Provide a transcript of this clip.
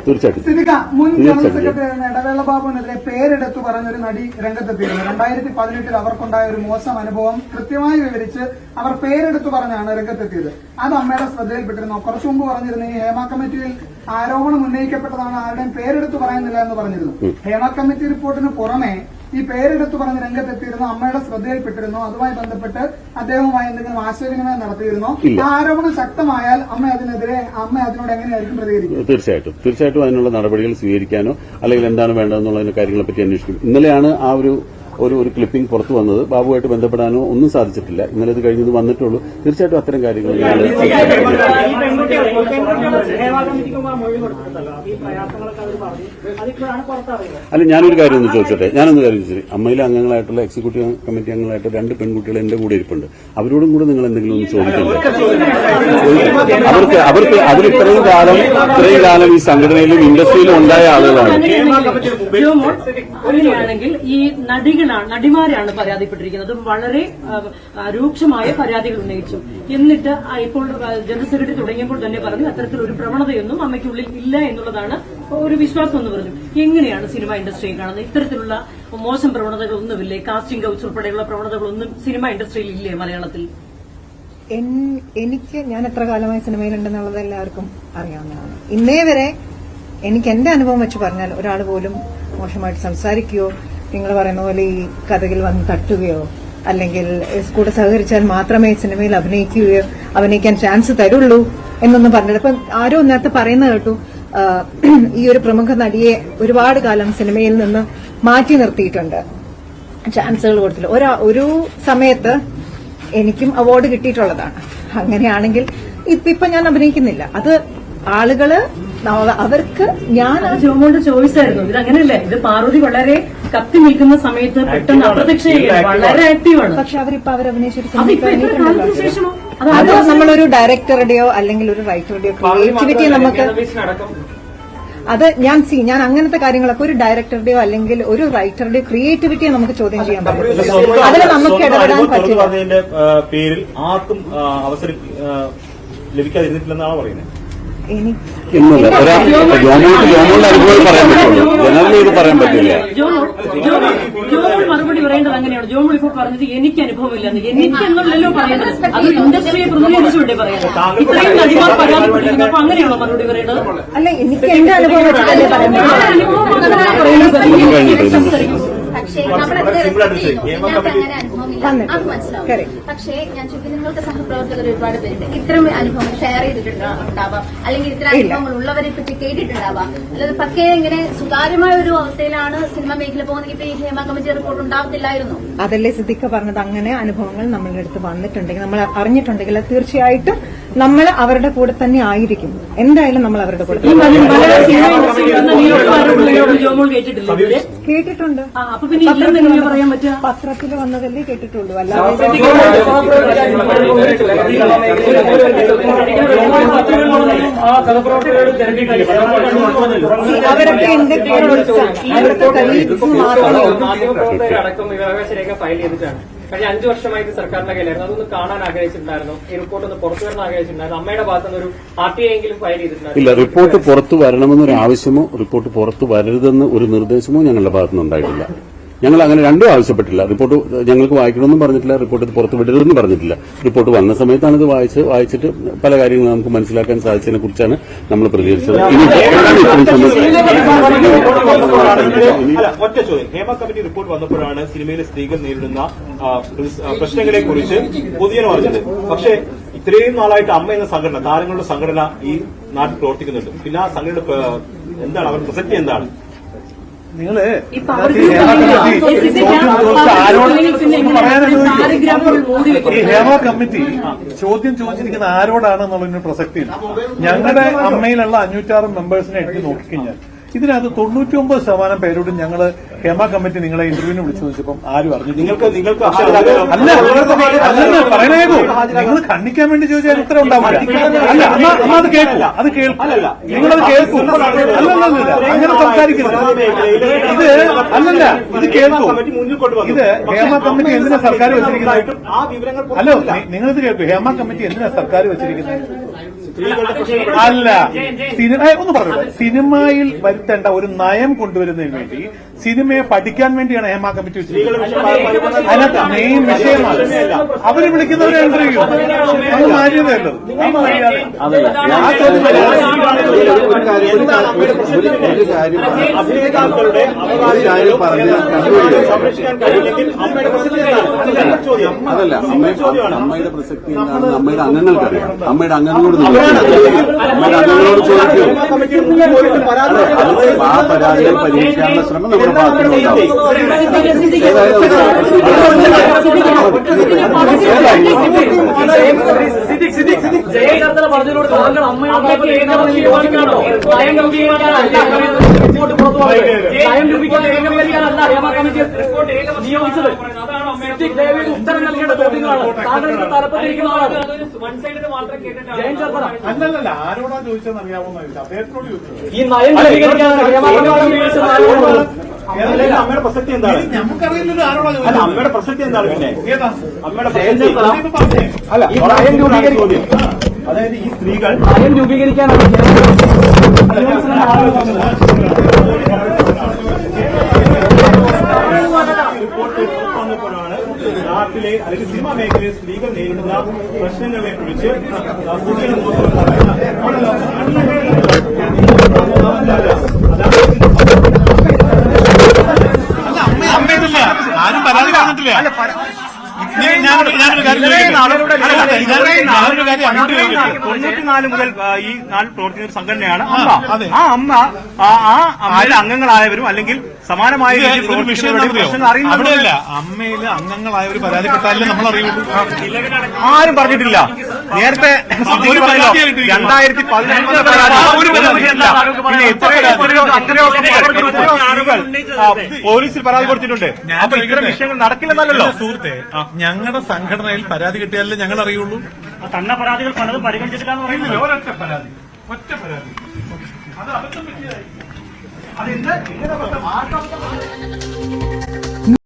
തീർച്ചയായിട്ടും മുൻ general secretary ഇടവേള ബാബുവിനെതിരെ പേരെടുത്തു പറഞ്ഞൊരു നടി രംഗത്തെത്തിയിരുന്നു. 2018 അവർക്കുണ്ടായ ഒരു മോശം അനുഭവം കൃത്യമായി വിവരിച്ച് അവർ പേരെടുത്തു പറഞ്ഞാണ് രംഗത്തെത്തിയത്. അത് അമ്മയുടെ ശ്രദ്ധയിൽപ്പെട്ടിരുന്നു. കുറച്ചു മുമ്പ് പറഞ്ഞിരുന്നു ഈ ഹേമ കമ്മിറ്റിയിൽ ആരോപണം ഉന്നയിക്കപ്പെട്ടതാണ്, ആരുടെയും പേരെടുത്ത് പറയുന്നില്ല എന്ന് പറഞ്ഞിരുന്നു. ഹേമ കമ്മിറ്റി റിപ്പോർട്ടിന് പുറമെ ഈ പേരെടുത്ത് പറഞ്ഞ് രംഗത്തെത്തിയിരുന്നു, അമ്മയുടെ ശ്രദ്ധയിൽപ്പെട്ടിരുന്നു. അതുമായി ബന്ധപ്പെട്ട് അദ്ദേഹവുമായി എന്തെങ്കിലും ആശയവിനിമയം നടത്തിയിരുന്നോ? ആരോപണം ശക്തമായാൽ അമ്മ അതിനോട് എങ്ങനെയായിരിക്കും പ്രതികരിക്കുക? തീർച്ചയായിട്ടും അതിനുള്ള നടപടികൾ സ്വീകരിക്കാനോ അല്ലെങ്കിൽ എന്താണ് വേണ്ടതെന്നുള്ള കാര്യങ്ങളെ പറ്റി അന്വേഷിക്കും. ഇന്നലെയാണ് ആ ഒരു ക്ലിപ്പിംഗ് പുറത്തു വന്നത്. ബാബുവായിട്ട് ബന്ധപ്പെടാനോ ഒന്നും സാധിച്ചിട്ടില്ല. ഇന്നലെ ഇത് കഴിഞ്ഞത് വന്നിട്ടുള്ളൂ. തീർച്ചയായിട്ടും അത്തരം കാര്യങ്ങൾ അല്ല, ഞാനൊരു കാര്യം ഒന്ന് ചോദിച്ചോട്ടെ. അമ്മയിലെ അംഗങ്ങളായിട്ടുള്ള എക്സിക്യൂട്ടീവ് കമ്മിറ്റി അംഗങ്ങളായിട്ട് 2 പെൺകുട്ടികൾ എന്റെ കൂടെ ഇരിപ്പുണ്ട്. അവരോടും കൂടെ നിങ്ങൾ എന്തെങ്കിലും ഒന്ന് ചോദിക്കില്ല? അവർ ഇത്രയും കാലം ഈ സംഘടനയിലും ഇൻഡസ്ട്രിയിലും ഉണ്ടായ ആളുകളാണ്. അങ്ങനെയാണെങ്കിൽ ഈ നടിമാരാണ് പരാതിപ്പെട്ടിരിക്കുന്നത്. വളരെ രൂക്ഷമായ പരാതികൾ ഉന്നയിച്ചു. എന്നിട്ട് ഇപ്പോൾ ജനറൽ സെക്രട്ടറി തുടങ്ങിയപ്പോൾ തന്നെ പറഞ്ഞു അത്തരത്തിലൊരു പ്രവണതയൊന്നും അമ്മയ്ക്കുള്ളിൽ ഇല്ല എന്നുള്ളതാണ് ഒരു വിശ്വാസം എന്ന് പറഞ്ഞു. എങ്ങനെയാണ് സിനിമ ഇൻഡസ്ട്രിയെ കാണുന്നത്? ഇത്തരത്തിലുള്ള മോശം പ്രവണതകളൊന്നുമില്ലേ? കാസ്റ്റിംഗ് കൗച്ച് ഉൾപ്പെടെയുള്ള പ്രവണതകളൊന്നും സിനിമ ഇൻഡസ്ട്രിയിൽ ഇല്ലേ മലയാളത്തിൽ? ഞാൻ എത്ര കാലമായി സിനിമയിലുണ്ടെന്നുള്ളത് എല്ലാവർക്കും അറിയാവുന്നതാണ്. ഇന്നേ വരെ എനിക്ക് എന്റെ അനുഭവം വെച്ച് പറഞ്ഞാൽ ഒരാൾ പോലും മോശമായിട്ട് സംസാരിക്കുകയോ നിങ്ങൾ പറയുന്ന പോലെ ഈ കഥകിൽ വന്ന് തട്ടുകയോ അല്ലെങ്കിൽ കൂടെ സഹകരിച്ചാൽ മാത്രമേ സിനിമയിൽ അഭിനയിക്കാൻ ചാൻസ് തരുള്ളൂ എന്നൊന്നും പറഞ്ഞിട്ട് ഇപ്പം ആരോ നേരത്തെ പറയുന്ന കേട്ടു, ഈ ഒരു പ്രമുഖ നടിയെ ഒരുപാട് കാലം സിനിമയിൽ നിന്ന് മാറ്റി നിർത്തിയിട്ടുണ്ട്, ചാൻസുകൾ കൊടുത്തില്ല. ഒരു സമയത്ത് എനിക്കും അവാർഡ് കിട്ടിയിട്ടുള്ളതാണ്. അങ്ങനെയാണെങ്കിൽ ഇപ്പൊ ഞാൻ അഭിനയിക്കുന്നില്ല. അത് ആളുകള് അവർക്ക് ഞാൻ ജോമോളുടെ ചോയ്സ് ആയിരുന്നു. ഇത് അങ്ങനെയല്ലേ? ഇത് പാർവതി വളരെ കത്തി നിൽക്കുന്ന സമയത്ത് പെട്ടെന്ന് അപ്രത്യക്ഷ വളരെ ആക്റ്റീവാണ്. പക്ഷെ അവരിപ്പോ അവരഭിനയിച്ചൊരു അത് നമ്മളൊരു ഡയറക്ടറുടെയോ അല്ലെങ്കിൽ ഒരു റൈറ്ററുടെയോ ക്രിയേറ്റിവിറ്റി നമുക്ക് ഞാൻ അങ്ങനത്തെ കാര്യങ്ങളൊക്കെ ഒരു ഡയറക്ടറുടെയോ അല്ലെങ്കിൽ ഒരു റൈറ്ററുടെയോ ക്രിയേറ്റിവിറ്റിയെ നമുക്ക് ചോദ്യം ചെയ്യാൻ പറ്റില്ല. അതിൽ നമുക്ക് ഇടപെടാൻ പറ്റില്ല. പേരിൽ ആർക്കും അവസരം ലഭിക്കാതിരുന്നിട്ടില്ലെന്നാണ് പറയുന്നത്. ജോമോളുടെ അനുഭവം പറയാൻ പറ്റുള്ളൂ, ജനറലി ഇത് പറയാൻ പറ്റില്ല. ജോമോൾ മറുപടി പറയേണ്ടത് അങ്ങനെയാണ്. ജോമോൾ ഇപ്പോൾ പറഞ്ഞത് എനിക്ക് അനുഭവമില്ലെന്ന്. എനിക്കെന്നുള്ളല്ലോ പറയുന്നത്, അത് ഇൻഡസ്ട്രിയെ പ്രതിനിധിച്ചുകൊണ്ടേ പറയുന്നത്. ഇത്രയും നടിമാർ പരാതിപ്പെട്ടിരിക്കുന്നു. അപ്പൊ അങ്ങനെയാണോ മറുപടി പറയേണ്ടത്? അല്ല, എനിക്ക് എന്റെ അനുഭവം പക്ഷേ ഞാൻ ചോദിക്കുന്നത്, നിങ്ങൾക്ക് സഹപ്രവർത്തകർ ഒരുപാട് പേരുണ്ട്. ഇത്തരം അനുഭവങ്ങൾ ഷെയർ ചെയ്തിട്ടുണ്ടാവാം, അല്ലെങ്കിൽ ഇത്തരം അനുഭവങ്ങൾ ഉള്ളവരെ പറ്റി കേട്ടിട്ടുണ്ടാവാം. അല്ലാതെ പക്ഷേ ഇങ്ങനെ സ്വകാര്യമായ ഒരു അവസ്ഥയിലാണ് സിനിമ മേഖല പോകുന്നത്. ഇപ്പൊ ഈ ഹേമ കമ്മിറ്റി റിപ്പോർട്ട് ഉണ്ടാവത്തില്ലായിരുന്നു. അതല്ലേ സിദ്ദിഖ പറഞ്ഞത്. അങ്ങനെ അനുഭവങ്ങൾ നമ്മളുടെ അടുത്ത് വന്നിട്ടുണ്ടെങ്കിൽ, നമ്മൾ അറിഞ്ഞിട്ടുണ്ടെങ്കിൽ തീർച്ചയായിട്ടും നമ്മൾ അവരുടെ കൂടെ തന്നെ ആയിരിക്കും. എന്തായാലും നമ്മൾ അവരുടെ കൂടെ കേട്ടിട്ടുണ്ട്. പത്രത്തിൽ വന്നതല്ലേ കേട്ടിട്ടുള്ളൂ. അല്ലാതെ അവരൊക്കെ എന്റെ അവരുടെ കലീഗ്സ് ഫയൽ ചെയ്തിട്ടാണ്. കഴിഞ്ഞ 5 വർഷമായിട്ട് സർക്കാരിന്റെ കയ്യിലായിരുന്നു. അതൊന്ന് കാണാൻ ആഗ്രഹിച്ചിട്ടുണ്ടായിരുന്നു. ഈ റിപ്പോർട്ട് ഒന്ന് പുറത്തു വരാൻ ആഗ്രഹിച്ചിട്ടുണ്ടായിരുന്നു. അമ്മയുടെ ഭാഗത്തുനിന്ന് ഒരു RTI എങ്കിലും ഫയൽ ചെയ്തിട്ടുണ്ടായിരുന്നു. ഇല്ല, റിപ്പോർട്ട് പുറത്തു വരണമെന്നൊരു ആവശ്യമോ റിപ്പോർട്ട് പുറത്തു വരരുതെന്ന് ഒരു നിർദ്ദേശമോ ഞങ്ങളുടെ ഭാഗത്തുനിന്ന് ഉണ്ടായിട്ടില്ല. ഞങ്ങൾ അങ്ങനെ രണ്ടും ആവശ്യപ്പെട്ടില്ല. റിപ്പോർട്ട് ഞങ്ങൾക്ക് വായിക്കണമെന്നും പറഞ്ഞിട്ടില്ല, റിപ്പോർട്ട് ഇത് പുറത്ത് വിടരുതെന്ന് പറഞ്ഞിട്ടില്ല. റിപ്പോർട്ട് വന്ന സമയത്താണ് ഇത് വായിച്ചിട്ട് പല കാര്യങ്ങളും നമുക്ക് മനസ്സിലാക്കാൻ സാധിച്ചതിനെ കുറിച്ചാണ് നമ്മൾ പ്രതികരിച്ചത്. ഒറ്റ ചോദ്യം, ഹേമ കമ്മിറ്റി റിപ്പോർട്ട് വന്നപ്പോഴാണ് സിനിമയിലെ സ്ത്രീകൾ നേരിടുന്ന പ്രശ്നങ്ങളെ കുറിച്ച് പൊതുജനം അറിഞ്ഞത്. പക്ഷേ ഇത്രയും നാളായിട്ട് അമ്മ എന്ന സംഘടന, താരങ്ങളുടെ സംഘടന ഈ നാട്ടിൽ പ്രവർത്തിക്കുന്നുണ്ട്. പിന്നെ ആ സംഘടന എന്താണ്, അവരുടെ പ്രസക്തി എന്താണ്? നിങ്ങള് ഈ ഹേമ കമ്മിറ്റി ചോദ്യം ചോദിച്ചിരിക്കുന്ന ആരോടാണെന്നുള്ളതിന് പ്രസക്തിയില്ല. ഞങ്ങളുടെ അമ്മയിലുള്ള 506 മെമ്പേഴ്സിനെ എടുത്ത് നോക്കിക്കഴിഞ്ഞാൽ ഇതിനകത്ത് 99% പേരോടും ഞങ്ങൾ ഹേമ കമ്മിറ്റി നിങ്ങളെ ഇന്റർവ്യൂവിന് വിളിച്ചു ചോദിച്ചപ്പം ആരും അറിഞ്ഞു. നിങ്ങൾക്ക് അല്ലെന്ന് പറയണേക്കോ, നിങ്ങൾ ഖണ്ഡിക്കാൻ വേണ്ടി ചോദിച്ചാൽ ഉത്തരം ഉണ്ടാവില്ല. അല്ല, അമ്മ അത് കേൾക്കും, നിങ്ങളത് കേൾക്കും. അല്ലല്ല, അങ്ങനെ സംസാരിക്കരുത്. ഇത് അല്ലല്ല, ഇത് കേൾക്കും. ഇത് ഹേമ കമ്മിറ്റി എന്തിനാ സർക്കാർ വെച്ചിരിക്കുന്നത്? ഹലോ, നിങ്ങളിത് കേൾക്കും. ഹേമ കമ്മിറ്റി എന്തിനാ സർക്കാർ വെച്ചിരിക്കുന്നത്? അല്ല, ഒന്ന് പറഞ്ഞു, സിനിമയിൽ വരുത്തേണ്ട ഒരു നയം കൊണ്ടുവരുന്നതിന് വേണ്ടി സിനിമയെ പഠിക്കാൻ വേണ്ടിയാണ് ഹേമ കമ്മിറ്റി വെച്ചിരിക്കുന്നത്. അതിനകത്ത് മെയിൻ വിഷയമാണ് അവര് വിളിക്കുന്നവരെ ഇന്റർവ്യൂ. അത് മാന്യതയല്ലത്. ആ ചോദ്യം അഭിനേതാക്കളുടെ അതല്ല, അമ്മയുടെ പ്രസക്തി എന്താണെന്ന് അമ്മയുടെ അംഗങ്ങൾക്കറിയാം. അമ്മയുടെ അംഗങ്ങളോട് അമ്മയുടെ അംഗങ്ങളോട് ചോദിക്കും. ആ പരാതികൾ പരിഹരിക്കാനുള്ള ശ്രമം നമ്മുടെ ഭാഗത്തുനിന്നുണ്ടാവും. പറഞ്ഞതിനോട് താങ്കൾ അമ്മയുടെ നിയോഗിച്ചത് ഉത്തരം നൽകേണ്ട ചോദ്യങ്ങളാണ്. താങ്കളുടെ തലപ്പത്തിരിക്കുന്ന ആളാണ്. അല്ലല്ല, ആരോടാ ചോദിച്ചതെന്ന് അറിയാവുന്ന അദ്ദേഹത്തോട് ചോദിച്ചത്. ഈ നയം ക്രമീകരിക്കാനാണ് അമ്മയുടെ പ്രസക്തി എന്താണ്? നമുക്കറിയില്ലല്ലോ ആരോടാ അല്ല, ചോദിച്ചത്. അമ്മയുടെ പ്രസക്തി എന്താണ്? പിന്നെ ഏതാ അമ്മയുടെ പ്രസക്തി അല്ല, ഈ നയം രൂപീകരിക്കും. അതായത് ഈ സ്ത്രീകൾ നയം രൂപീകരിക്കാനാണ് റിപ്പോർട്ട് വന്നപ്പോഴാണ് നാട്ടിലെ അല്ലെങ്കിൽ സിനിമാ മേഖലയിൽ സ്ത്രീകൾ നേരിടുന്ന പ്രശ്നങ്ങളെ കുറിച്ച് അമ്മയില്ല, ആരും പരാതി പറഞ്ഞിട്ടില്ല. ഞാനൊരു കാര്യം 94 മുതൽ ഈ നാട്ടിൽ പ്രവർത്തിക്കുന്ന ഒരു സംഘടനയാണ് അമ്മ. ആ അമ്മ അമ്മയിലെ അംഗങ്ങളായവരും അല്ലെങ്കിൽ സമാനമായ അവിടെയല്ല, അമ്മയില് അംഗങ്ങളായവർ പരാതിപ്പെട്ടാലേ നമ്മൾ അറിയുള്ളൂ. ആരും പറഞ്ഞിട്ടില്ല. നേരത്തെ 2015 പോലീസിൽ പരാതി കൊടുത്തിട്ടുണ്ട്. അപ്പൊ ഇത്തരം വിഷയങ്ങൾ നടക്കില്ലെന്നല്ലോ. സുഹൃത്തെ, ഞങ്ങളുടെ സംഘടനയിൽ പരാതി കിട്ടിയാലേ ഞങ്ങൾ അറിയുള്ളൂ. തന്ന പരാതികൾ പലതും പരിഗണിച്ചിട്ടില്ല എന്ന് പറയുന്നത്. ഒരൊറ്റ പരാതി, ഒറ്റ പരാതി. അത് അബദ്ധം പറ്റിയതായി.